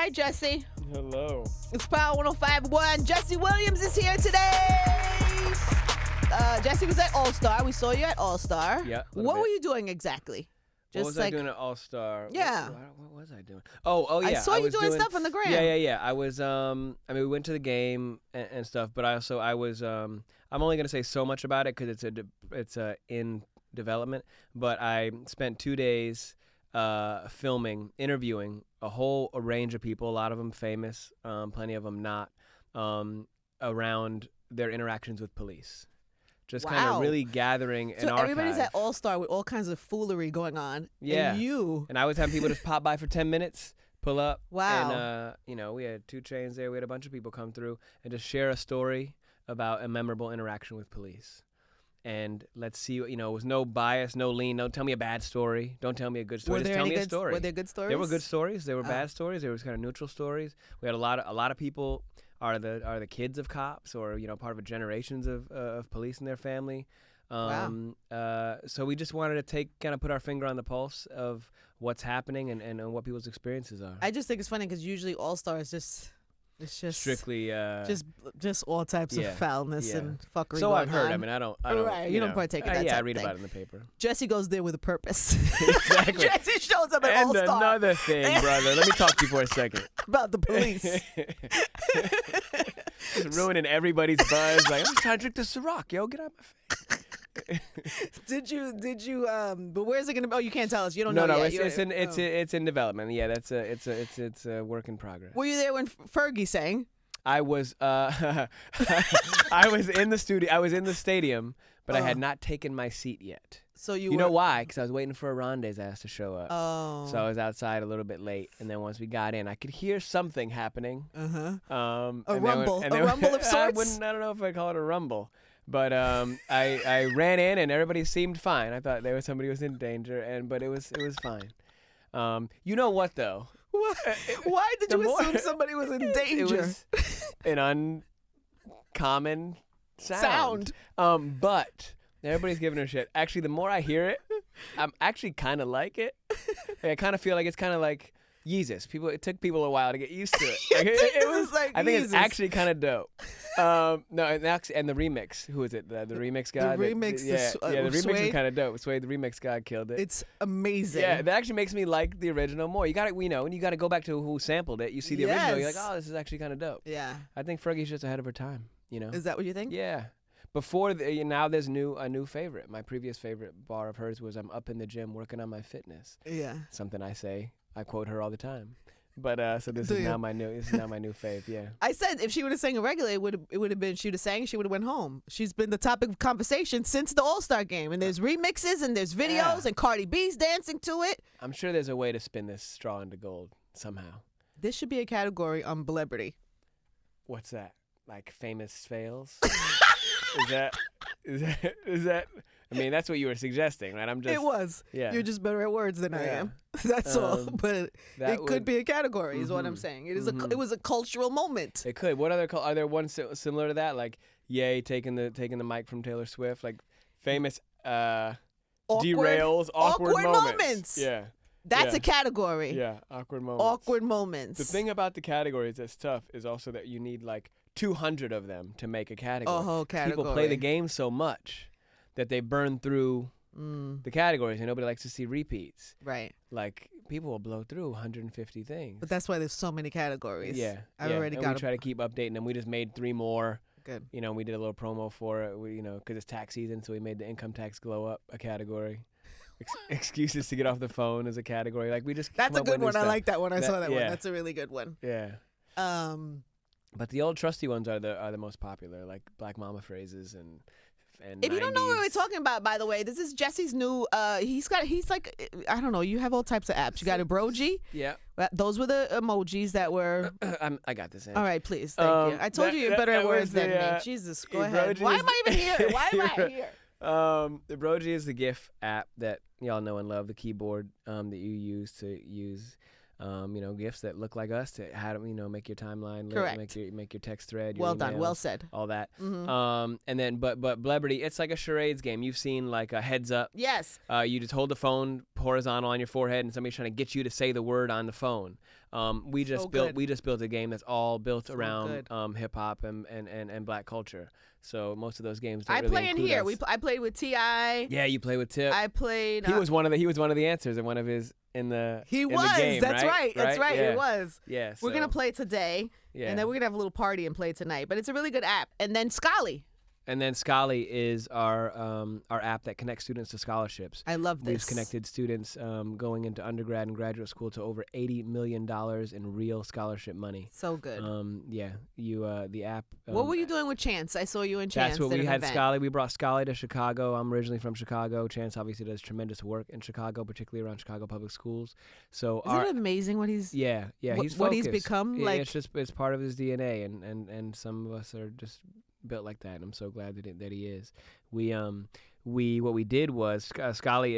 Hi, Jesse. Hello. It's Power 105.1. Jesse Williams is here today. Jesse was at All-Star. We saw you at All-Star. Yeah. What were you doing exactly? What was I doing at All-Star? Yeah. What was I doing? Oh yeah. I saw you doing stuff on the gram. Yeah. I was we went to the game and stuff, but I was I'm only gonna say so much about it because it's in development. But I spent 2 days filming, interviewing a range of people, a lot of them famous, plenty of them not, around their interactions with police. Just kind of really gathering an archive. So everybody's at All-Star with all kinds of foolery going on. Yeah. And I was having people just pop by for 10 minutes, pull up. Wow. And, we had 2 Chainz there. We had a bunch of people come through and just share a story about a memorable interaction with police. And let's see, it was no bias, no lean. Don't tell me a bad story. Don't tell me a good story. Just tell me a story. Were there good stories? There were good stories. There were bad stories. There was kind of neutral stories. We had a lot of people are the kids of cops, or part of a generations of police and their family. Wow. So we just wanted to put our finger on the pulse of what's happening and what people's experiences are. I just think it's funny because usually All-Star is just strictly just all types of foulness and fuckery. So I've heard. On. I mean, I don't. Right. You don't partake in that. Yeah, type I read thing. about it in the paper. Jesse goes there with a purpose. Exactly. Jesse shows up at And All-Star. another thing, brother. Let me talk to you for a second. About the police. Just ruining everybody's buzz. Like, I'm just trying to drink this Ciroc, yo. Get out of my face. Did you but where's it gonna be? Oh, you can't tell us. You don't know No, yet. it's in development. Yeah, it's a work in progress. Were you there when Fergie sang? I was I was in the studio. I was in the stadium, but I had not taken my seat yet. So you know why? Because I was waiting for Arande's ass to show up. Oh. So I was outside a little bit late, and then once we got in, I could hear something happening. A rumble of sorts. I don't know if I call it a rumble, but I ran in, and everybody seemed fine. I thought somebody was in danger, but it was fine. You know what though? What? Why did you assume somebody was in danger? It was an uncommon sound. But everybody's giving her shit. Actually, the more I hear it, I'm actually kind of like it. I kind of feel like it's kind of like Yeezus. It took people a while to get used to it. I think it's actually kind of dope. No, and the remix. Who is it? The remix guy. The remix. The remix is kind of dope. Sway, the remix guy, killed it. It's amazing. Yeah, that actually makes me like the original more. You got to, and you got to go back to who sampled it. You see the original, you're like, oh, this is actually kind of dope. Yeah. I think Fergie's just ahead of her time. Is that what you think? Yeah. Before now, there's a new favorite. My previous favorite bar of hers was "I'm up in the gym working on my fitness." Yeah. Something I say. I quote her all the time. But so this is now my new fave. Yeah. I said if she would have sang a regular, it would have been she would have sang. She would have went home. She's been the topic of conversation since the All-Star game, and there's remixes and there's videos and Cardi B's dancing to it. I'm sure there's a way to spin this straw into gold somehow. This should be a category on Blebrity. What's that? Like famous fails? Is that? I mean, that's what you were suggesting, right? It was. Yeah. You're just better at words than I am. That's all. But it could be a category, is what I'm saying. It is it was a cultural moment. It could. What other? Are there ones similar to that? Like Ye taking the mic from Taylor Swift, like famous derails, awkward moments. Yeah. That's a category. Yeah, awkward moments. Awkward moments. The thing about the categories that's tough is also that you need like 200 of them to make a category. A whole category. People play the game so much that they burn through the categories, and nobody likes to see repeats. Right. Like, people will blow through 150 things. But that's why there's so many categories. Yeah. I've already got. We try to keep updating them. We just made 3 more. Good. We did a little promo for it. Because it's tax season, so we made the income tax glow up a category. Excuses to get off the phone is a category. Like, we just. That's a good one. I like that one. I saw that one. Yeah. That's a really good one. Yeah. But the old trusty ones are the most popular, like Black Mama phrases and if 90s. You don't know what we're talking about, by the way, this is Jesse's new. He's like, I don't know. You have all types of apps. You got Blebrity. Yeah. Those were the emojis that were. I got this. All right, please. Thank you. I told you you're better at words than me. Jesus, go ahead. Why am I even here? Why am I here? The Blebrity is the GIF app that y'all know and love. The keyboard that you use to use. GIFs that look like us to how to make your timeline, correct, make your text thread. Well emails, done, well said. All that. And then but Blebrity, it's like a charades game. You've seen like a heads up. Yes. You just hold the phone horizontal on your forehead, and somebody's trying to get you to say the word on the phone. We just So built good. a game that's all built So around good. hip hop and black culture. So most of those games don't I really play in include here. us. I played with Ti. Yeah, you play with Tip. I played. He was one of the answers in one of his in the He in was. the game, That's right. That's right. Yeah. It was. Yeah, We're gonna so, play today, yeah. and then we're gonna have a little party and play tonight. But it's a really good app. And then Scally. And then Scholly is our app that connects students to scholarships. I love this. We've connected students going into undergrad and graduate school to over $80 million in real scholarship money. So good. Yeah, the app. What were you doing with Chance? I saw you and Chance. That's what did we an had. event. Scholly. We brought Scholly to Chicago. I'm originally from Chicago. Chance obviously does tremendous work in Chicago, particularly around Chicago public schools. So Isn't it amazing what he's? yeah, What- what he's become, like- it's part of his DNA, and some of us are just built like that, and I'm so glad that he is. What we did was Scholly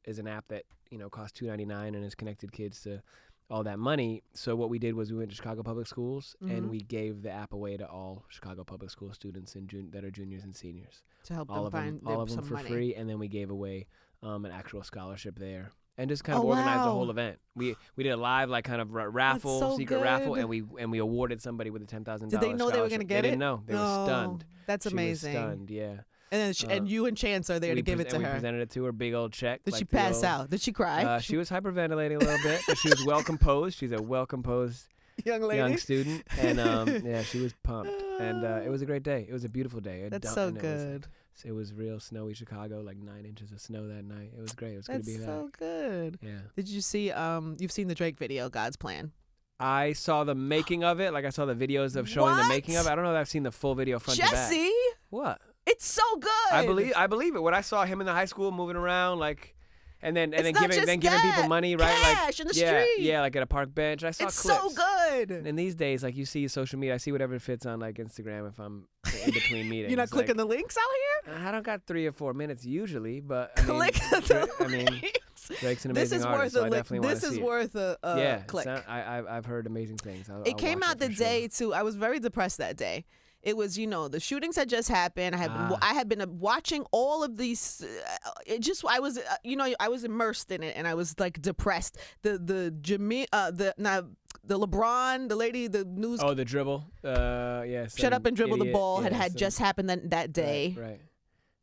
is an app that costs $2.99 and has connected kids to all that money. So what we did was we went to Chicago public schools and we gave the app away to all Chicago public school students that are juniors and seniors. To help all them find all of them some for money. free, and then we gave away an actual scholarship there. And just kind of Oh, organized the wow. whole event. We did a live kind of raffle, so secret raffle, good. and we awarded somebody with a $10,000. Did they know they were gonna get They it? didn't know. They were stunned. That's She was amazing. stunned. Yeah. And then and you and Chance are there to give it to and her. we presented it to her, big old check. Did like she the pass old- out? Did she cry? She was hyperventilating a little bit, but she was well composed. She's a well composed Young lady. young student, and yeah, she was pumped. And it was a great day. It was a beautiful day. That's so and good. It was real snowy Chicago, like 9 inches of snow that night. It was great. It was good That's to be back. so good. Yeah. Did you see? You've seen the Drake video, God's Plan. I saw the making of it. Like I saw the videos of showing the making of it. I don't know if I've seen the full video front to back. Jesse, What? it's so good. I believe it. When I saw him in the high school moving around, like, and then It's not giving just people that. money, right? Cash in the street. Yeah, like at a park bench. I saw It's clips. so good. And these days, like you see social media, I see whatever fits on like Instagram if I'm in between meetings. You're not clicking the links out here? I don't got 3 or 4 minutes usually, but I mean, Click the I mean, links. Drake's an This amazing is artist, worth so a I lick. definitely want This to is see it. worth a click. I've heard amazing things. I'll It came watch out the for sure. day too. I was very depressed that day. It was, the shootings had just happened. I had been watching all of these. I was immersed in it, and I was like depressed. The LeBron, the lady, the news. Oh, the dribble. Shut up and dribble the idiot. ball Yeah, had just happened that day. Right.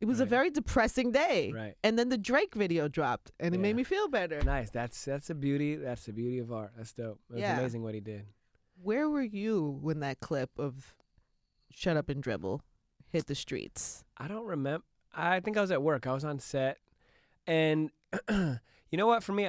It was a right. very depressing day. Right. And then the Drake video dropped, and it Yeah. made me feel better. Nice. That's the beauty. That's the beauty of art. That's dope. It's Yeah. amazing what he did. Where were you when that clip of "Shut Up and Dribble" hit the streets? I don't remember. I think I was at work. I was on set, and you know what? For me,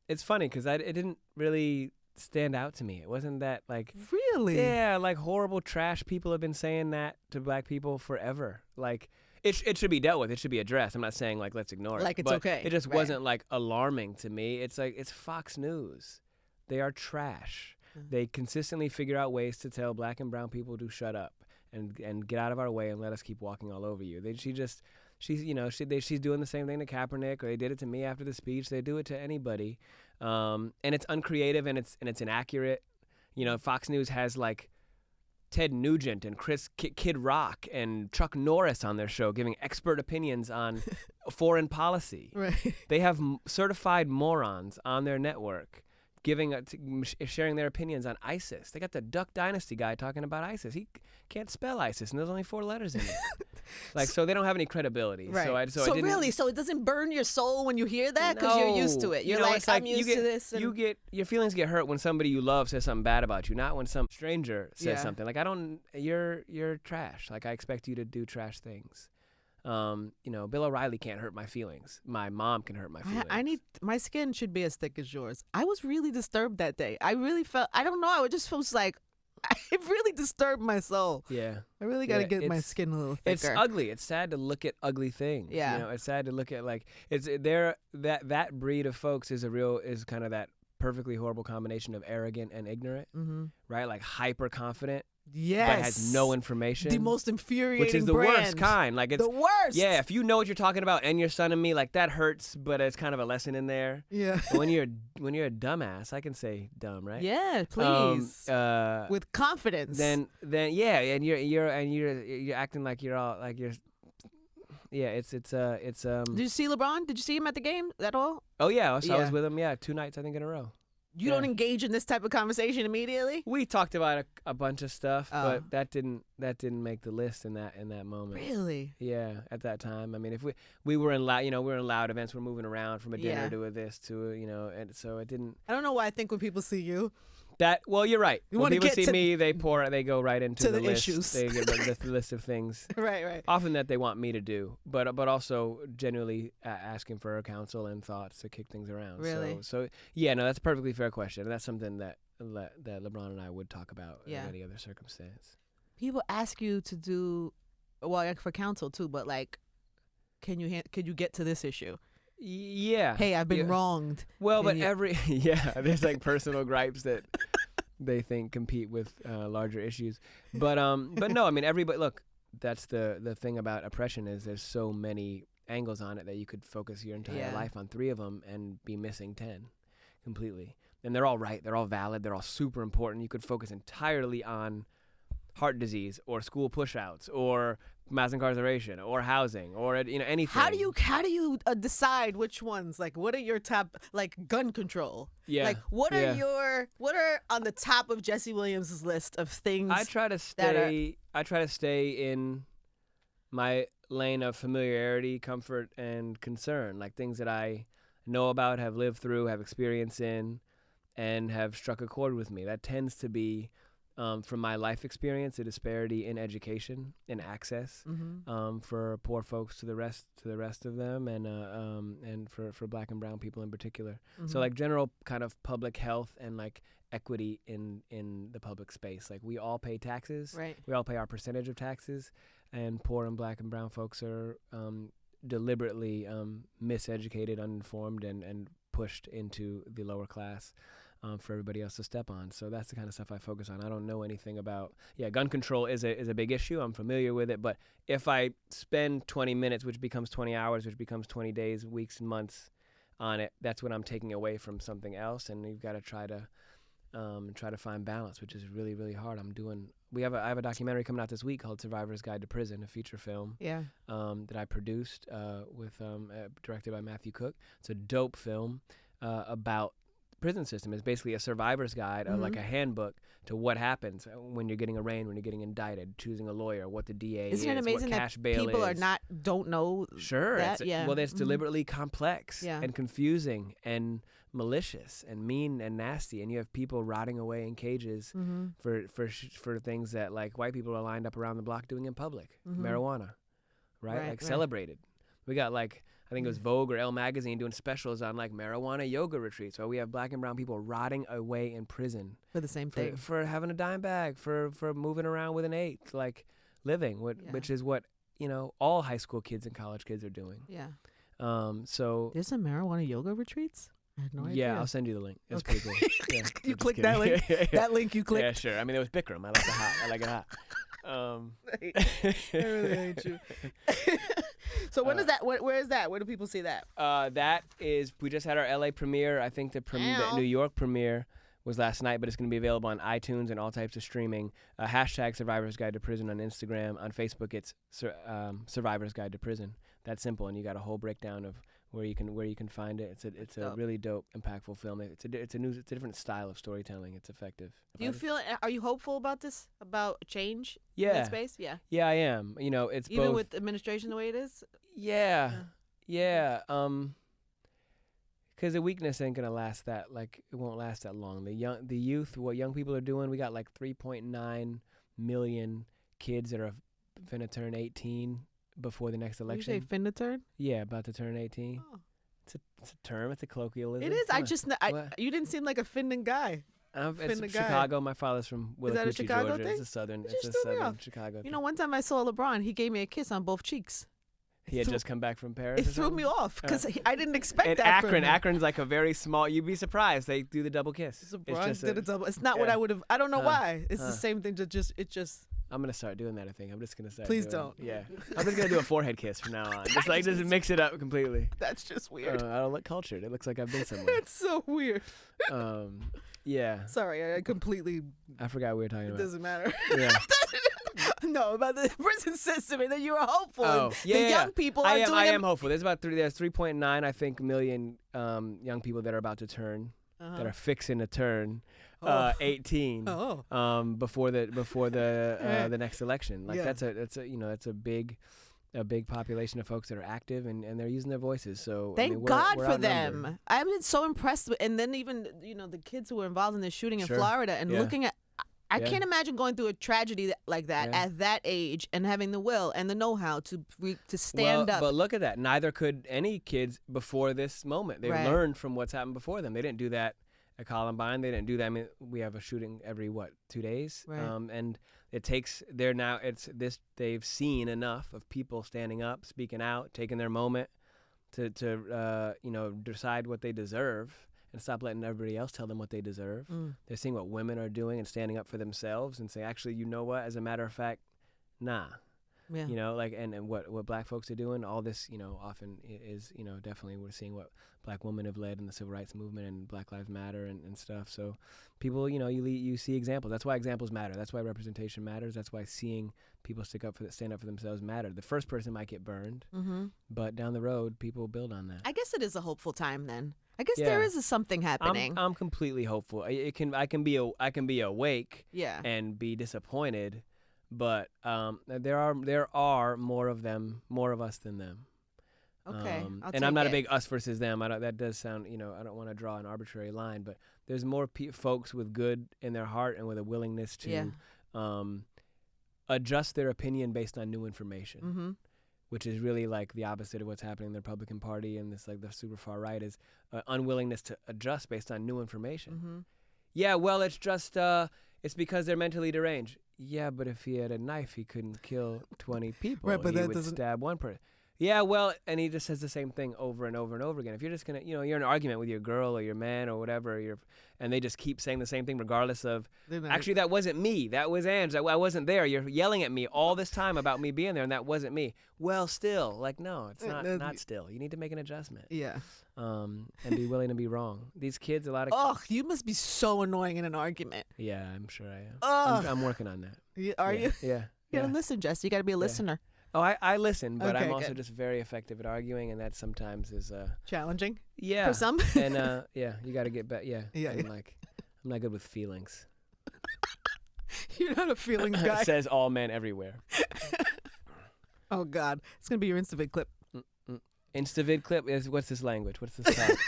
it's funny because it didn't really stand out to me. It wasn't that like Really? yeah, like horrible trash people have been saying that to black people forever. Like it should be dealt with. It should be addressed. I'm not saying like let's ignore it. Like it's but okay, It just right. wasn't like alarming to me. It's like it's Fox News. They are trash. They consistently figure out ways to tell black and brown people to shut up and get out of our way and let us keep walking all over you. She's doing the same thing to Kaepernick, or they did it to me after the speech. They do it to anybody, and it's uncreative and it's inaccurate. Fox News has like Ted Nugent and Kid Rock and Chuck Norris on their show giving expert opinions on foreign policy. Right. They have certified morons on their network sharing their opinions on ISIS. They got the Duck Dynasty guy talking about ISIS. He can't spell ISIS, and there's only 4 letters in it. So they don't have any credibility. Right. So I didn't, so it doesn't burn your soul when you hear that because you're used to it. You're like, it's I'm used to this. And your feelings get hurt when somebody you love says something bad about you, not when some stranger says Yeah. something. Like you're trash. Like I expect you to do trash things. Bill O'Reilly can't hurt my feelings. My mom can hurt my feelings. I need my skin should be as thick as yours. I was really disturbed that day. I really felt. I don't know. I just was like, it really disturbed my soul. Yeah. I really got to Yeah, get my it's- skin a little thicker. It's ugly. It's sad to look at ugly things. Yeah. It's sad to look at that breed of folks is kind of that perfectly horrible combination of arrogant and ignorant, right? Like hyper confident, Yes. but has no information. The most infuriating which is the brand. worst kind. Like it's the worst. Yeah, if you know what you're talking about and you're son of me, like that hurts, but it's kind of a lesson in there. Yeah. But when you're a dumbass, I can say dumb, right? Yeah, please. With With confidence. then yeah, and you're acting like you're all like you're. Yeah, it's Did you see LeBron? Did you see him at the game at all? Oh yeah, I was Yeah. with him. Yeah, 2 nights I think in a row. You don't engage in this type of conversation immediately? We talked about a bunch of stuff, but that didn't make the list in that moment. Really? Yeah, at that time. I mean, if we were in loud, we were in loud events. We're moving around from a dinner to a this to a, and so it didn't. I don't know why I think when people see you. Well, you're right. When people see me, they go right into the list. Issues. They get the list of things. Right. Often that they want me to do, but also genuinely asking for counsel and thoughts to kick things around. Really? So yeah, no, that's a perfectly fair question, and that's something that LeBron and I would talk about in any other circumstance. People ask you to do, for counsel too, but like, can you get to this issue? Yeah. Hey, I've been wronged. Well, but there's like personal gripes that they think compete with larger issues. But no, I mean, everybody, look, that's the thing about oppression is there's so many angles on it that you could focus your entire life on 3 of them and be missing 10 completely. And they're all right. They're all valid. They're all super important. You could focus entirely on heart disease or school push-outs or mass incarceration or housing or anything. How do you decide which ones? Like, what are your top, like, gun control? Yeah. Like, what are on the top of Jesse Williams' list of things? I try to stay in my lane of familiarity, comfort, and concern, like things that I know about, have lived through, have experience in, and have struck a chord with me. That tends to be from my life experience, the disparity in education and access for poor folks to the rest of them, and for Black and brown people in particular. So like general kind of public health and like equity in the public space. Like we all pay taxes, right? We all pay our percentage of taxes, and poor and Black and brown folks are deliberately miseducated, uninformed, and pushed into the lower class. For everybody else to step on. So that's the kind of stuff I focus on. I don't know anything about, gun control is a big issue. I'm familiar with it, but if I spend 20 minutes, which becomes 20 hours, which becomes 20 days, weeks, and months on it, that's what I'm taking away from something else, and you've got to try to find balance, which is really, really hard. I have a documentary coming out this week called Survivor's Guide to Prison, a feature film that I produced directed by Matthew Cook. It's a dope film about prison system. Is basically a survivor's guide, like a handbook to what happens when you're getting arraigned, when you're getting indicted, choosing a lawyer, what the DA Isn't it amazing what cash that bail people is. don't know that? Well, it's deliberately complex and confusing and malicious and mean and nasty, and you have people rotting away in cages for things that like white people are lined up around the block doing in public, marijuana, right? Celebrated. We got like, I think it was Vogue or Elle magazine doing specials on like marijuana yoga retreats where we have Black and brown people rotting away in prison for the same thing, for having a dime bag, for moving around with an eighth, like living, which is what all high school kids and college kids are doing. Yeah. So there's some marijuana yoga retreats. I had no idea. Yeah, I'll send you the link. It's pretty cool. Yeah, you click that link. That link you clicked. Yeah, sure. I mean, it was Bikram. I like it hot. I like it hot. I really hate you. So when is that? Where is that? Where do people see that? That is, we just had our LA premiere. I think the New York premiere was last night, but it's going to be available on iTunes and all types of streaming. Hashtag Survivor's Guide to Prison on Instagram. On Facebook, it's Survivor's Guide to Prison. That's simple, and you got a whole breakdown of where you can find it. It's a really dope, impactful film. It's a different style of storytelling. It's effective. Do you feel? Are you hopeful about this? About change? Yeah. In that space? Yeah. Yeah, I am. It's even both, with administration the way it is. Yeah. Because the weakness ain't gonna last that. Like it won't last that long. The youth, what young people are doing. We got like 3.9 million kids that are finna turn 18 before the next election. You say finna turn? Yeah, about to turn 18. Oh. It's a term. It's a colloquialism. It is. You didn't seem like a Finnan guy. It's Chicago. My father's from Willacoochee, Chicago Georgia. thing? It's a southern Chicago thing. One time I saw LeBron, he gave me a kiss on both cheeks. He had just come back from Paris. It threw me off because I didn't expect that. Akron, from him. Akron's like a very small. You'd be surprised. They do the double kiss. LeBron did a double. It's not what I would have. I don't know why. It's the same thing. It just. I'm gonna start doing that. I think I'm just gonna start. Please don't. Yeah, I'm just gonna do a forehead kiss from now on. Just mix it up completely. That's just weird. I don't look cultured. It looks like I've been somewhere. That's so weird. Yeah. Sorry, I completely. I forgot what we were talking about. It doesn't matter. Yeah. No, about the prison system, and that you were hopeful. Oh, yeah. The young people I am hopeful. There's 3.9, I think, million young people that are about to turn that are fixing to turn 18 before the next election. Like that's a big population of folks that are active and they're using their voices. So thank God for them. I've been so impressed with, and then even the kids who were involved in the shooting in Florida and looking at. I can't imagine going through a tragedy like that at that age and having the will and the know-how to stand up. But look at that. Neither could any kids before this moment. They learned from what's happened before them. They didn't do that at Columbine. They didn't do that. I mean, we have a shooting every 2 days, and it takes. They've seen enough of people standing up, speaking out, taking their moment to decide what they deserve. And stop letting everybody else tell them what they deserve. They're seeing what women are doing and standing up for themselves and say, actually, you know what? As a matter of fact, nah. Yeah. And what black folks are doing, all this, often is, definitely we're seeing what black women have led in the civil rights movement and Black Lives Matter and stuff. So people, you see examples. That's why examples matter. That's why representation matters. That's why seeing people stand up for themselves matter. The first person might get burned, but down the road, people build on that. I guess it is a hopeful time then. I guess there is something happening. I'm completely hopeful. I can be awake and be disappointed, but there are more of us than them. Okay, and I'm not a big us versus them. That does sound, I don't want to draw an arbitrary line, but there's more folks with good in their heart and with a willingness to adjust their opinion based on new information. Which is really like the opposite of what's happening in the Republican Party and this like the super far right is unwillingness to adjust based on new information. Yeah, well, it's just it's because they're mentally deranged. Yeah, but if he had a knife, he couldn't kill 20 people. Right, but he would stab one person. Yeah, well, and he just says the same thing over and over and over again. If you're just gonna, you're in an argument with your girl or your man or whatever, and they just keep saying the same thing regardless of, actually, that wasn't me. That was Ange. I wasn't there. You're yelling at me all this time about me being there, and that wasn't me. Well, still, no, it's not still. You need to make an adjustment. Yeah. And be willing to be wrong. These kids, a lot of. Oh, you must be so annoying in an argument. Yeah, I'm sure I am. I'm working on that. Are you? Yeah. You gotta listen, Jess. You gotta be a listener. Oh, I listen, but I'm also just very effective at arguing, and that sometimes is challenging. Yeah, for some. And you got to get better. Yeah. I'm not good with feelings. You're not a feelings guy. Says all men everywhere. Oh God, it's gonna be your Instavid clip. Instavid clip is what's this language? What's this called?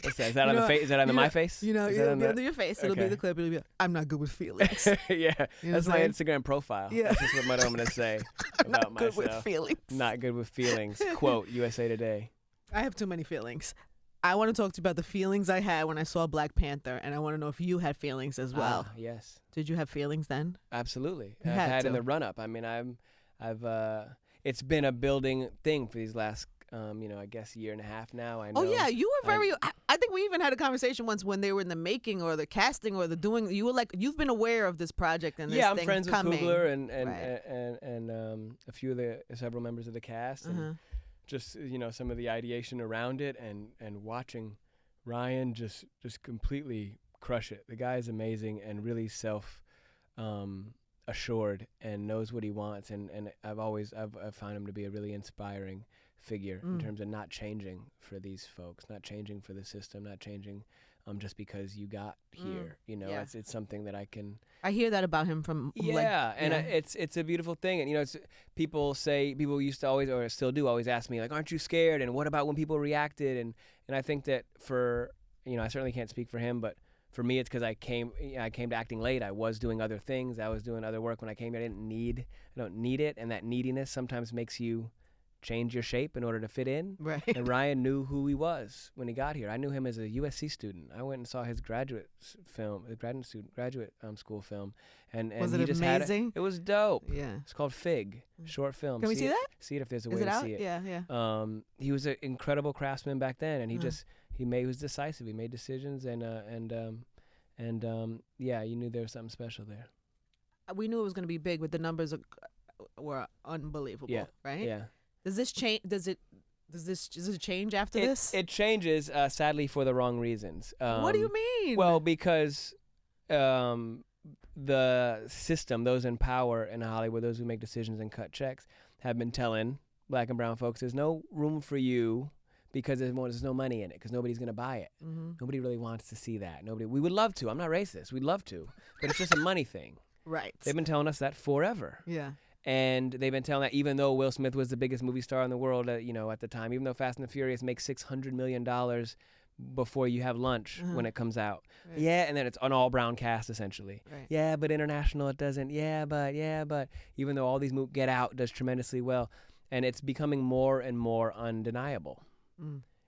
What's that? Is that on the face? Is that under my face? It'll be under your face. It'll be the clip. It'll be I'm not good with feelings. Yeah, that's my Instagram profile. Yeah, that's just what I'm gonna say about myself. Not good with feelings. Not good with feelings. Quote USA Today. I have too many feelings. I want to talk to you about the feelings I had when I saw Black Panther, and I want to know if you had feelings as well. Yes. Did you have feelings then? Absolutely. I've had in the run up. I mean, I've it's been a building thing for these last I guess year and a half now. I know. Oh yeah, you were very. I think we even had a conversation once when they were in the making or the casting or the doing. You were like, you've been aware of this project and this I'm thing friends coming. with Kugler and a few of several members of the cast and just some of the ideation around it and watching Ryan just completely crush it. The guy is amazing and really assured and knows what he wants and I've found him to be a really inspiring figure in terms of not changing for these folks, not changing for the system, not changing just because you got here. It's something that I hear that about him from it's a beautiful thing. And it's people used to always or still do always ask me like, aren't you scared, and what about when people reacted, and I think that for I certainly can't speak for him, but for me, it's because I came to acting late. I was doing other things. I was doing other work when I came here. I don't need it, and that neediness sometimes makes you change your shape in order to fit in. Right. And Ryan knew who he was when he got here. I knew him as a USC student. I went and saw his graduate school film, and was it he just amazing? It was dope. Yeah. It's called Fig, short film. Can we see that? See it if there's a way to see it. Yeah. He was an incredible craftsman back then, and he was decisive. He made decisions, and you knew there was something special there. We knew it was going to be big, but the numbers were unbelievable. Yeah. Right. Yeah. Does this change? Does it change after this? It changes, sadly, for the wrong reasons. What do you mean? Well, because the system, those in power in Hollywood, those who make decisions and cut checks, have been telling black and brown folks, there's no room for you because there's no money in it, because nobody's going to buy it. Nobody really wants to see that. We would love to. I'm not racist. We'd love to. But it's just a money thing. Right. They've been telling us that forever. Yeah. And they've been telling that even though Will Smith was the biggest movie star in the world, at the time, even though Fast and the Furious makes $600 million before you have lunch when it comes out. Right. Yeah, and then it's an all-brown cast, essentially. Right. Yeah, but international, it doesn't. Yeah, but. Even though all these movies, Get Out does tremendously well. And it's becoming more and more undeniable.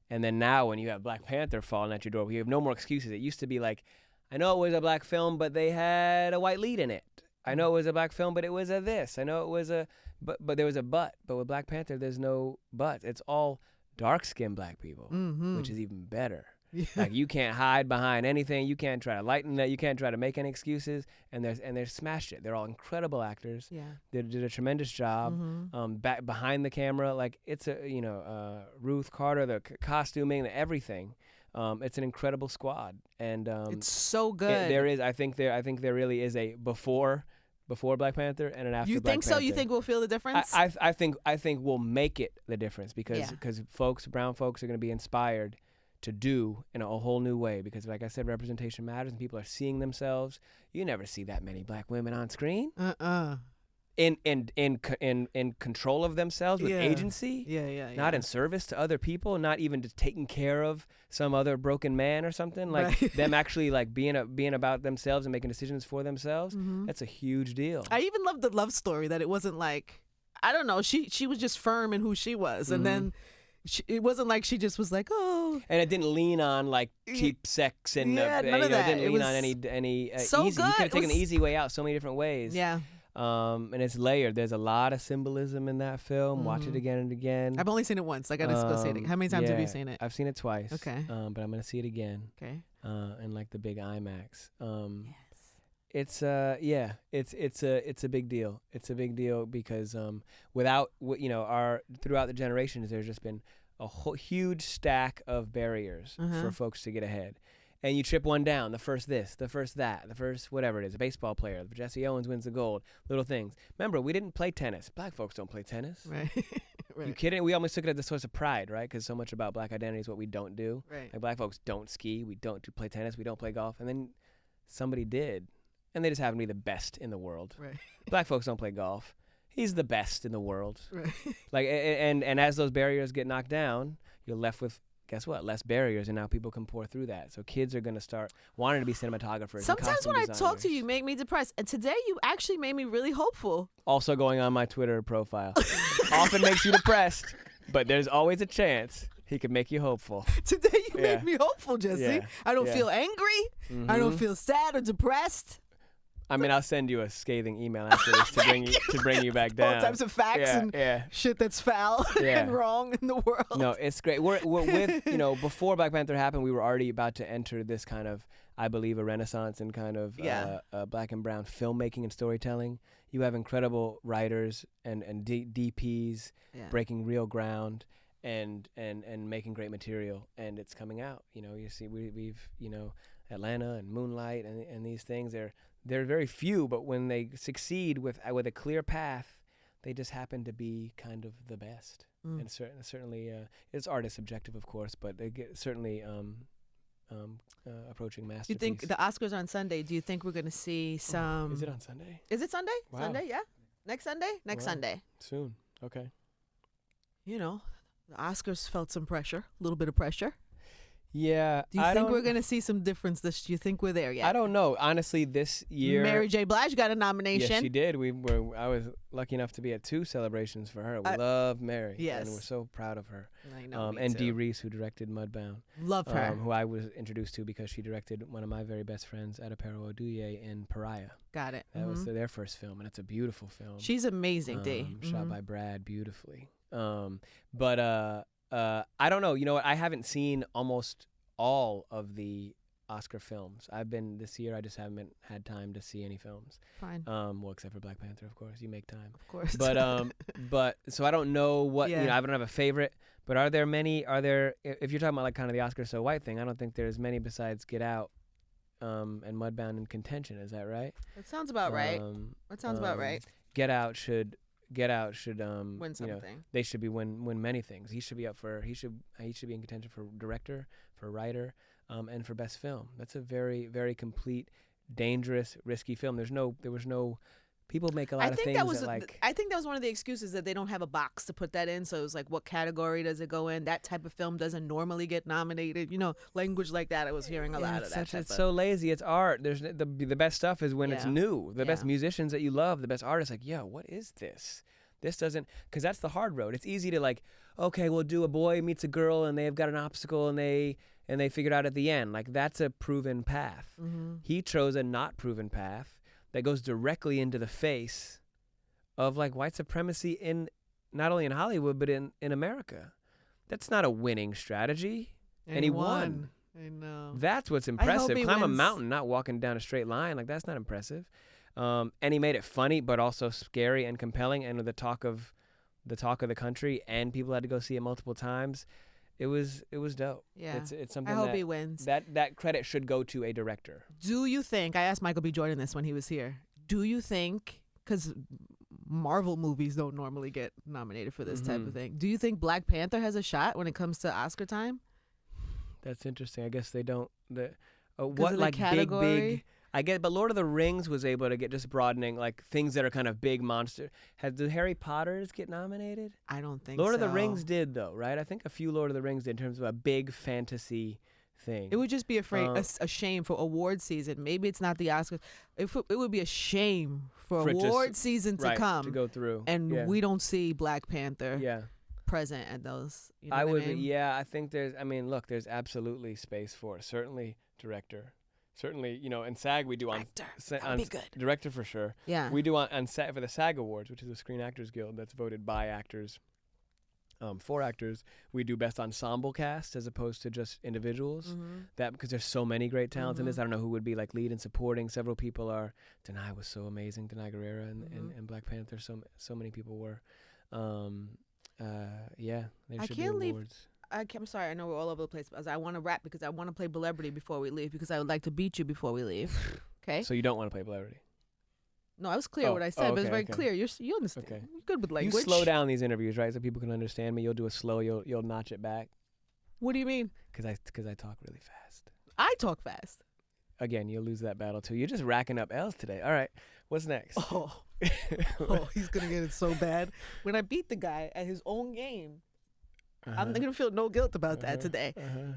And then now when you have Black Panther falling at your door, you have no more excuses. It used to be like, I know it was a black film, but they had a white lead in it. I know it was a black film, but it was a this. I know it was a, but there was a but. But with Black Panther, there's no but. It's all dark-skinned black people, which is even better. Yeah. Like, you can't hide behind anything. You can't try to lighten that. You can't try to make any excuses. And they smashed it. They're all incredible actors. Yeah, they did a tremendous job. Back behind the camera, like it's Ruth Carter, the costuming, the everything. It's an incredible squad, and it's so good. I think there really is a before Black Panther and an after. You Black think Panther. so? You think we'll feel the difference? I think we'll make it the difference because brown folks are going to be inspired to do in a whole new way, because like I said, representation matters and people are seeing themselves. You never see that many black women on screen. In control of themselves with agency. Not in service to other people, not even just taking care of some other broken man or something. Like them actually like being about themselves and making decisions for themselves. That's a huge deal. I even love the love story that it wasn't like, I don't know, she was just firm in who she was, and then it wasn't like she just was like, oh. And it didn't lean on like cheap sex and none of that. It didn't lean on any so easy. Good. You could have taken the easy way out so many different ways. Yeah. And it's layered. There's a lot of symbolism in that film. Watch it again and again. I've only seen it once. I gotta go see it. How many times have you seen it? I've seen it twice. Okay. But I'm gonna see it again. Okay. In like the big IMAX. Yes. It's a big deal. It's a big deal because without throughout the generations, there's just been a whole huge stack of barriers for folks to get ahead. And you trip one down, the first this, the first that, the first whatever it is, a baseball player, Jesse Owens wins the gold, little things. Remember, we didn't play tennis. Black folks don't play tennis. Right. Right. You kidding? We almost took it as a source of pride, right? Because so much about black identity is what we don't do. Right. Like, black folks don't ski, we don't play tennis, we don't play golf. And then somebody did. And they just happen to be the best in the world. Right. Black folks don't play golf. He's the best in the world. Right. Like, and as those barriers get knocked down, you're left with, guess what? Less barriers, and now people can pour through that. So kids are going to start wanting to be cinematographers. Sometimes when I talk to you, you make me depressed. And today you actually made me really hopeful. Also going on my Twitter profile. Often makes you depressed, but there's always a chance he could make you hopeful. Today you made me hopeful, Jesse. Yeah. I don't feel angry. I don't feel sad or depressed. I mean, I'll send you a scathing email after this to bring you back down. All types of facts and shit that's foul and wrong in the world. No, it's great. We're with, before Black Panther happened, we were already about to enter this kind of, I believe, a renaissance in kind of black and brown filmmaking and storytelling. You have incredible writers and DPs breaking real ground and making great material, and it's coming out. You see, we've Atlanta and Moonlight and these things, they're very few, but when they succeed with a clear path, they just happen to be kind of the best. And certainly, it's art is subjective, of course, but they get certainly approaching masterpiece. You think the Oscars are on Sunday? Do you think we're going to see some? Is it on Sunday? Is it Sunday? Wow. Sunday, yeah. Next Sunday? Next Sunday. Soon. Okay. The Oscars felt some pressure, a little bit of pressure. Yeah. Do you think we're going to see some difference? Do you think we're there yet? I don't know. Honestly, this year, Mary J. Blige got a nomination. Yes, she did. I was lucky enough to be at 2 celebrations for her. We love Mary. Yes. And we're so proud of her. I know, me and too. Dee Reese, who directed Mudbound. Love her. Who I was introduced to because she directed one of my very best friends, Adepero Oduye, in Pariah. Got it. That was their first film, and it's a beautiful film. She's amazing, Dee. Shot by Brad beautifully. But I don't know. You know what? I haven't seen almost all of the Oscar films. This year I just haven't had time to see any films. Fine. Well, except for Black Panther, of course. You make time. Of course. But so I don't know what, I don't have a favorite, but are there, if you're talking about like kind of the Oscar so white thing, I don't think there's many besides Get Out and Mudbound in contention. Is that right? That sounds about right. That sounds about right. Get Out should Get Out should win something. They should be win many things. He should be he should be in contention for director, for writer, and for best film. That's a very, very complete, dangerous, risky film. There was no people make a lot of things I think that was one of the excuses, that they don't have a box to put that in. So it was like, what category does it go in? That type of film doesn't normally get nominated. Language like that. I was hearing a lot of that. It's so lazy. It's art. There's the best stuff is when it's new. The best musicians that you love, the best artists, like, yo, what is this? This doesn't, because that's the hard road. It's easy to like, okay, we'll do a boy meets a girl and they've got an obstacle and they figure it out at the end. Like, that's a proven path. Mm-hmm. He chose a not proven path that goes directly into the face of like white supremacy in not only in Hollywood but in America. That's not a winning strategy. And he won. I know. That's what's impressive. Climb a mountain, not walking down a straight line. Like, that's not impressive. And he made it funny but also scary and compelling, and with the talk of the country, and people had to go see it multiple times. It was dope. Yeah. It's something I hope he wins. That credit should go to a director. Do you think, I asked Michael B. Jordan this when he was here, do you think, because Marvel movies don't normally get nominated for this type of thing, do you think Black Panther has a shot when it comes to Oscar time? That's interesting. I guess they don't. What, like, category? I get, but Lord of the Rings was able to get just broadening, like things that are kind of big monster. Did Harry Potter's get nominated? I don't think Lord of the Rings did, though, right? I think a few Lord of the Rings did in terms of a big fantasy thing. It would just be a shame for award season. Maybe it's not the Oscars. It would be a shame for award season to come to go through, and we don't see Black Panther present at those. You know what I mean? Yeah, I think look, there's absolutely space for it. Certainly director. Certainly, in SAG we do director. That would be good. Director for sure. Yeah. We do on SAG, for the SAG Awards, which is the Screen Actors Guild that's voted by actors, for actors. We do best ensemble cast as opposed to just individuals. Mm-hmm. That because there's so many great talents in this. I don't know who would be like lead and supporting. Several people are. Denai was so amazing. Denai Guerrera and Black Panther. So many people were. There should be awards. I'm sorry, I know we're all over the place, but I want to wrap because I want to play Blebrity before we leave, because I would like to beat you before we leave. Okay? So you don't want to play Blebrity? No, I was clear what I said, but it's very clear. You understand. Okay. You're good with language. You slow down these interviews, right, so people can understand me. You'll do it slow. You'll notch it back. What do you mean? Because I talk really fast. I talk fast. Again, you'll lose that battle too. You're just racking up L's today. All right, what's next? Oh, he's gonna get it so bad. When I beat the guy at his own game. I'm gonna feel no guilt about that today.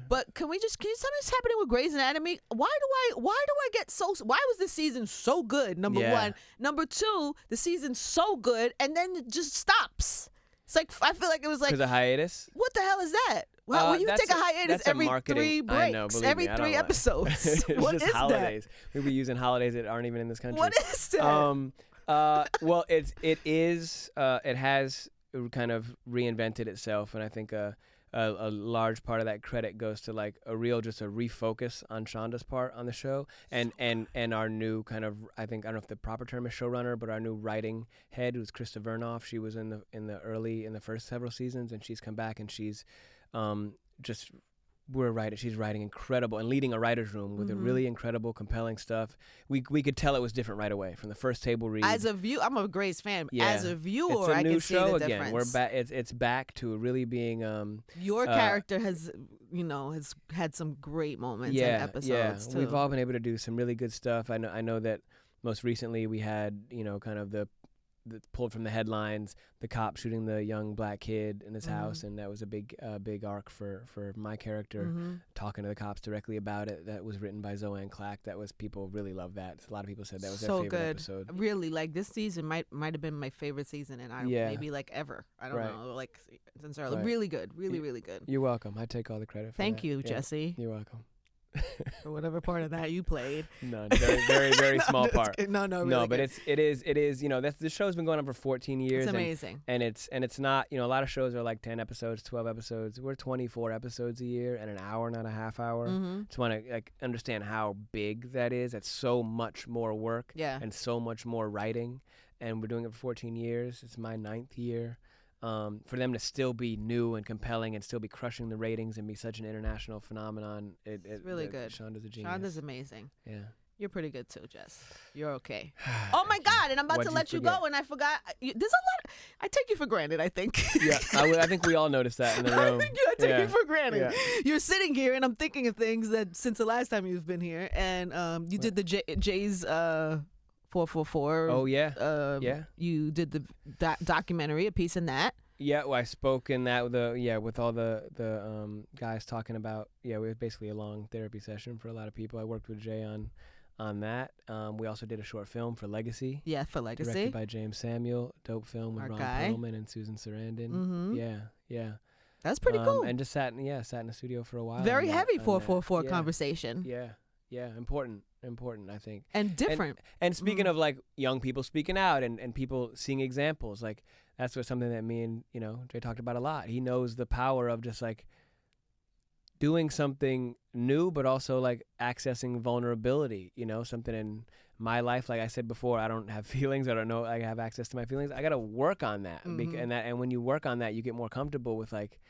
But can you tell me what's happening with Grey's Anatomy? Why do I get why was this season so good? Number one. Number two, the season's so good and then it just stops. It's like, I feel like it was like, because of hiatus. What the hell is that? Well, you take a hiatus every 3 breaks, I know, every 3 episodes. What is holidays. that? We'll be using holidays that aren't even in this country. What is that? Well, it has kind of reinvented itself, and I think a large part of that credit goes to like a refocus on Shonda's part on the show, and our new kind of, I don't know if the proper term is showrunner, but our new writing head, who's Krista Vernoff. She was in the first several seasons, and she's come back and she's she's writing incredible and leading a writer's room with a really incredible, compelling stuff. We could tell it was different right away from the first table read. As a view, I'm a Grey's fan. Yeah. As a viewer, I can see the again. difference. We're back. It's back to really being. Your character has had some great moments and episodes too. We've all been able to do some really good stuff. I know that most recently we had kind of the pulled from the headlines, the cop shooting the young black kid in his house, and that was a big arc for my character, talking to the cops directly about it. That was written by Zoanne Clack. People really loved that. A lot of people said that was their favorite episode. Really, like this season might have been my favorite season, and maybe like ever. I don't know, like since early. Really good, really good. You're welcome. I take all the credit for Thank that. you, Jesse. You're welcome. For whatever part of that you played. No, very, very small part. No, really no, but good. it is. The show's been going on for 14 years. It's amazing. And it's not. A lot of shows are like 10 episodes, 12 episodes. We're 24 episodes a year, and an hour, not a half hour. Just want to understand how big that is. It's so much more work. Yeah. And so much more writing, and we're doing it for 14 years. It's my 9th year. For them to still be new and compelling and still be crushing the ratings and be such an international phenomenon, it's really good. Shonda's a genius. Shonda's amazing. Yeah. You're pretty good too, Jess. You're okay. Oh my God! And I'm about to let you go, and I forgot. There's a lot. I take you for granted. I think. Yeah, I think we all noticed that in the room. I take you for granted. Yeah. You're sitting here, and I'm thinking of things that since the last time you've been here, and you did the Jay's 444. Oh yeah. Yeah. You did the documentary, a piece in that. Yeah, well, I spoke in that with all the guys talking about we had basically a long therapy session for a lot of people. I worked with Jay on that. We also did a short film for Legacy. Yeah, for Legacy. Directed by James Samuel. Dope film with Ron Perlman and Susan Sarandon. Mm-hmm. Yeah. That's pretty cool. And just sat in the studio for a while. Very heavy 444 conversation. Yeah. Important, I think. And different. And speaking of like young people speaking out and people seeing examples, like that's something that me and, Jay talked about a lot. He knows the power of just like doing something new, but also like accessing vulnerability, something in my life. Like I said before, I don't have feelings. I don't know I have access to my feelings. I got to work on that. Mm-hmm. And when you work on that, you get more comfortable with like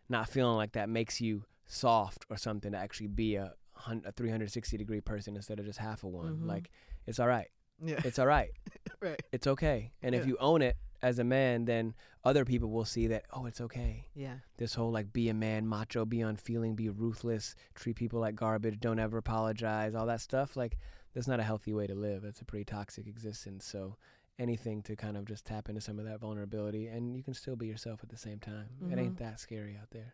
not feeling like that makes you soft or something, to actually be a 360-degree person instead of just half of one. Mm-hmm. Like, it's all right. Yeah. It's all right. Right. It's okay. And if you own it as a man, then other people will see that, oh, it's okay. Yeah. This whole like be a man, macho, be unfeeling, be ruthless, treat people like garbage, don't ever apologize, all that stuff. Like, that's not a healthy way to live. It's a pretty toxic existence. So anything to kind of just tap into some of that vulnerability, and you can still be yourself at the same time. Mm-hmm. It ain't that scary out there.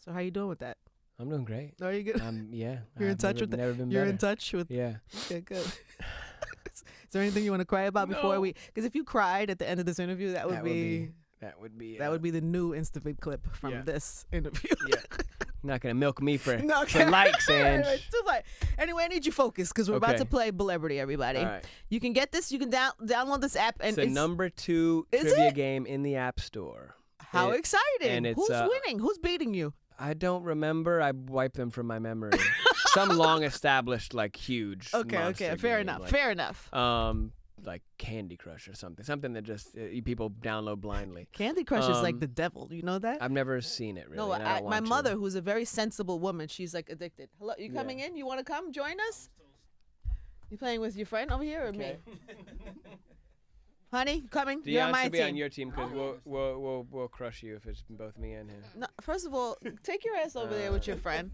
So how you doing with that? I'm doing great. Are you good? Yeah. You're in touch with that? Never been You're better. in touch with. Yeah. Okay, good. Is there anything you want to cry about before we? Because if you cried at the end of this interview, that would be the new Instavid clip from this interview. Yeah. You're not gonna milk me for No, for likes, Ange. It's too like. Anyway, I need you focused because we're about to play Blebrity, everybody. All right. You can get this. You can download this app, and It's the number 2 Is trivia it? game in the App Store. How exciting! and it's, Who's winning? Who's beating you? I don't remember. I wiped them from my memory. Some long established, like huge. monster Fair game, enough. like, Fair enough. Like Candy Crush or something that just people download blindly. Candy Crush is like the devil. You know that? I've never seen it really. No, and I don't my want to. mother, who's a very sensible woman, she's like addicted. Hello, you coming in? You want to come join us? You playing with your friend over here or me? Honey, coming? You're on Dion my should be team. on your team because we'll crush you if it's both me and him. No, first of all, take your ass over there with your friend.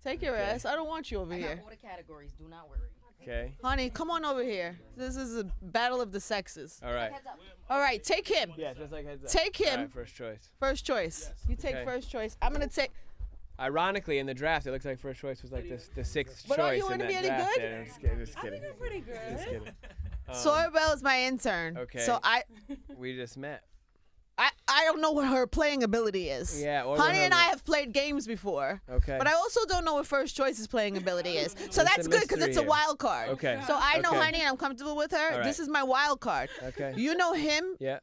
Take your ass. I don't want you over I here. got all the categories. Do not worry. Okay. Honey, come on over here. This is a battle of the sexes. All right. Heads up. All right, take him. Yeah, just like heads up. Take him. All right, first choice. First choice. You take Okay. first choice. I'm going to take. Ironically, in the draft, it looks like first choice was like the sixth But are choice you in gonna that be any draft. good? Yeah, I'm just kidding. Just kidding. You're pretty good. Just kidding. Sorbel is my intern. Okay. So We just met. I don't know what her playing ability is. Yeah. Or Honey and I have played games before. Okay. But I also don't know what first choice's playing ability is. So There's that's a good because mystery it's a here. wild card. Okay. So I know Okay. Honey and I'm comfortable with her. All right. This is my wild card. Okay. You know him. Yeah.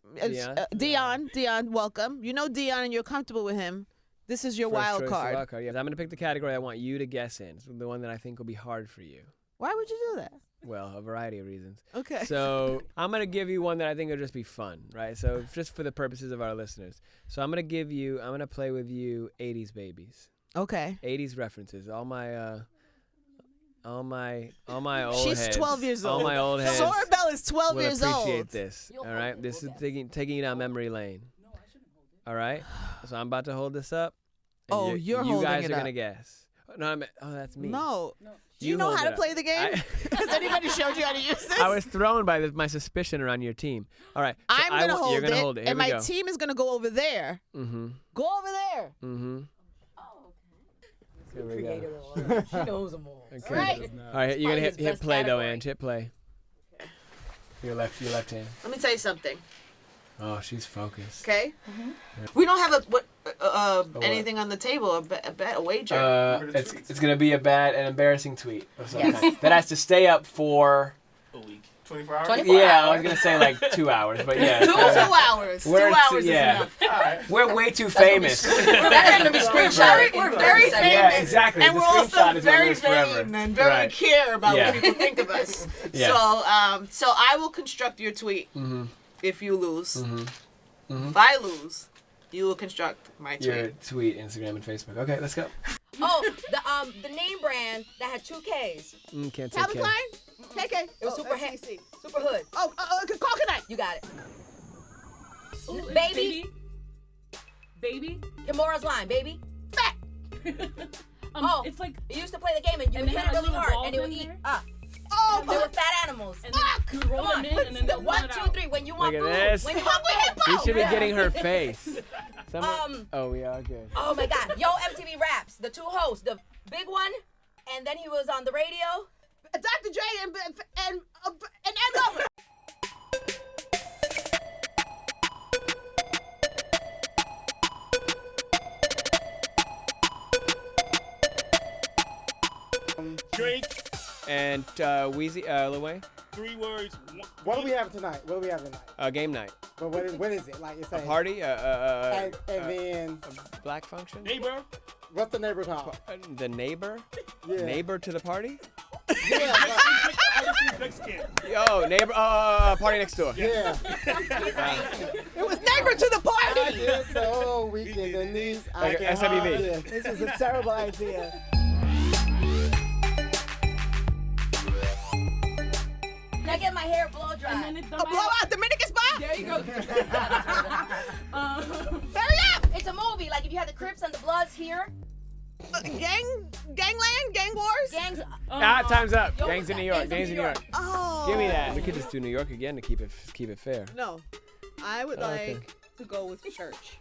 Dion, welcome. You know Dion and you're comfortable with him. This is your First wild choice, card. Wild card. Yeah. I'm gonna pick the category I want you to guess in. So the one that I think will be hard for you. Why would you do that? Well, a variety of reasons. Okay. So I'm going to give you one that I think will just be fun, right? So just for the purposes of our listeners. So I'm going to play with you 80s babies. Okay. 80s references. All my old She's heads. 12 years old. All my old heads Sorbel is 12 will years appreciate old. this. You'll All right? hold it. This is Okay. taking you down memory lane. All right? So I'm about to hold this up. and Oh, you're holding You guys it are up. going to guess. No, that's me. No. Do You you know hold how it to up. play the game? Has anybody showed you how to use this? I was thrown by my suspicion around your team. All right. So I'm going to hold You're it, gonna hold it. Here and we my go. team is going to go over there. Mm-hmm. Go over there. Mm-hmm. Oh, Here we go. okay. She knows them all. Okay. Right. All right. You're gonna probably his hit best play though, category. Ange. Hit play. Your left hand. Let me tell you something, Oh, she's focused. okay? We don't have anything on the table, a wager. It's gonna be an embarrassing tweet of some kind that has to stay up for. A week. 24 hours? 24 Yeah, I hours. was gonna say like 2 hours, but yeah. 2 hours. We're 2 hours yeah. is enough. Alright. We're way too famous. That's going to be screenshotted. We're very famous. Yeah, exactly. And The we're also screenshot is gonna very live forever. vain and very Right. care about Yeah. what people think of us. Yes. So I will construct your tweet Mm-hmm. if you lose. Mm-hmm. If I lose, you will construct my tweet. Your tweet, Instagram, and Facebook. Okay, let's go. Oh, the name brand that had 2 Ks. Can't say Calvin K. Klein? KK. It was Super SCC. Super Hood. Oh, Coconut. You got it. Ooh, Baby. Baby. Kimura's line, baby. Fat. Oh. It's like, You used to play the game and you And would they hit had it really little hard balls and it would in eat there? up. Oh, They were fat animals. and then you roll them in, and then they 1, 2, 3. When you want Look at food. this. When you want food. You should be Yeah. getting her face. Oh, we are good. Oh my God. Yo, MTV Raps. The 2 hosts. The big one, and then he was on the radio. Dr. Dre and Ed Lover. Drake, And Weezy, Lil Wayne, 3 words. What do we have tonight? game night. But what is it? Like it's A party, and then black function. Neighbor. what's the neighbor called? The neighbor? Yeah. Neighbor to the party? Yeah. I just see Mexican. Yo, neighbor, party next door. Yeah. It was neighbor to the party. I just so weak in the knees. I Like can SWV. hardly- This is a terrible idea. Can I get my hair blow and dry? then it's the A blowout Dominican spot. There you go. Hurry up. It's a movie. Like if you had the Crips and the Bloods here. Gangland, gang wars. Gangs. Time's up. Yo, Gangs in New York. Gangs in New York. Oh. Give me that. We could just do New York again to keep it fair. No, I would Okay. like to go with church.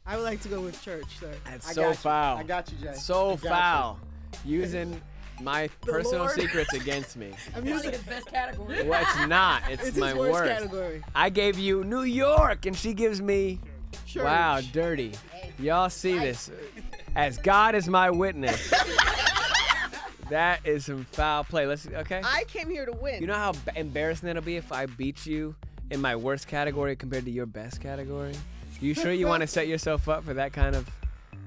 I would like to go with church, sir. That's I so got you. foul. I got you, Jay. So I got you. foul. Using my personal Lord. secrets against me. I'm Probably using his best category. Well, it's not. It's my his worst worst. category. I gave you New York, and she gives me. Church. Wow, dirty. Y'all see this. As God is my witness. That is some foul play. Okay? I came here to win. You know how embarrassing it'll be if I beat you in my worst category compared to your best category? You sure you want to set yourself up for that kind of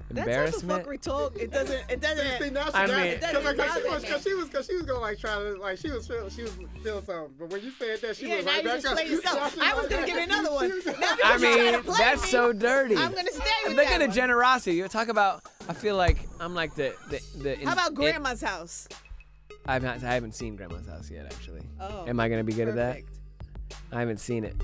that embarrassment? type of fuckery talk. It doesn't. See, now she I got mean- it. It doesn't bother me. Cause she was gonna like try to like she was feeling something, but when you said that she Yeah, was now right you back just up. played yourself. I was gonna give you another one. Now because I you're trying mean, to play that's me, so dirty. I'm gonna stay with Look that at the one. generosity. You talk about. I feel like I'm like the. How about grandma's house? I haven't seen Grandma's house yet, actually. Oh. Am I gonna be good at that? Perfect. I haven't seen it.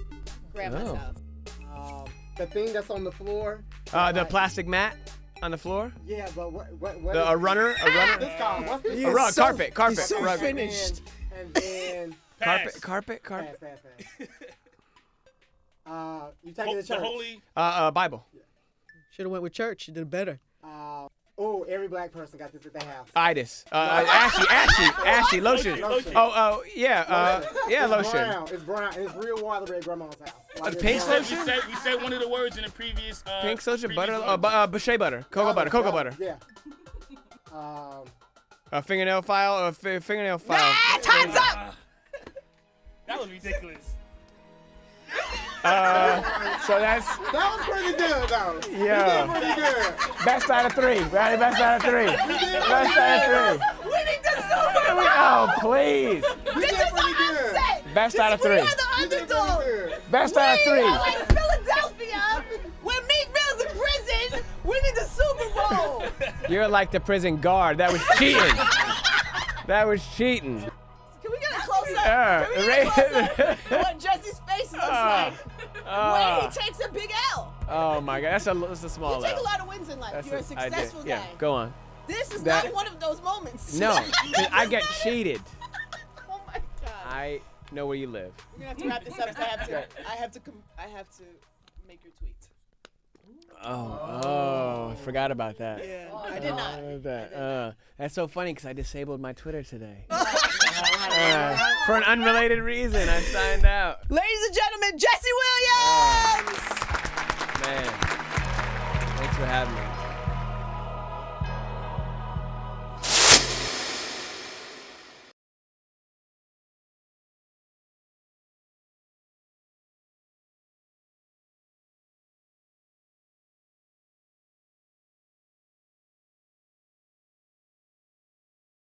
Grandma's Oh. house. The thing that's on the floor. The plastic mat on the floor. Yeah, but what A runner. This called? What's this? A rug. Carpet. He's so Rug. finished. And then Pass. Carpet. pass. You take it to The church. holy. Bible. Should have went with church. You did better. Every black person got this at their house. Itis. Ashy. Lotion. Lotion. Yeah. It's Lotion. brown. It's brown. And it's real water at grandma's house. Like, it's pink brown. lotion? We said one of the words in the previous. Pink lotion. previous Butter. words. Shea butter. Cocoa butter. Yeah. A fingernail file. Fingernail file. Ah, time's up. That was ridiculous. So that's That was pretty good, though. yeah. You did pretty good. Best out of 3. Right? Best out of 3. Best out of 3. Winning the Super Bowl. Oh, please. This is pretty an good. upset. Best out of We 3. are the You did pretty underdog. good. Best out of We 3. are like Philadelphia. When Meek Mill's in prison, winning the Super Bowl. You're like the prison guard. That was cheating. That was cheating. Can we get a close up? Yeah. Can we get a close up? What Jesse's face looks like when he takes a big L. Oh my God, that's a small You take a L. lot of wins in life. You're a I did. successful Yeah, guy. go on. This is That- not one of those moments. No, 'cause I This get is not it. cheated. Oh my God. I know where you live. We're gonna have to wrap this up. 'Cause I have to make your tweet. Oh, I forgot about that. Yeah, I did not. That's so funny because I disabled my Twitter today. For an unrelated reason, I signed out. Ladies and gentlemen, Jesse Williams. Man, thanks for having me.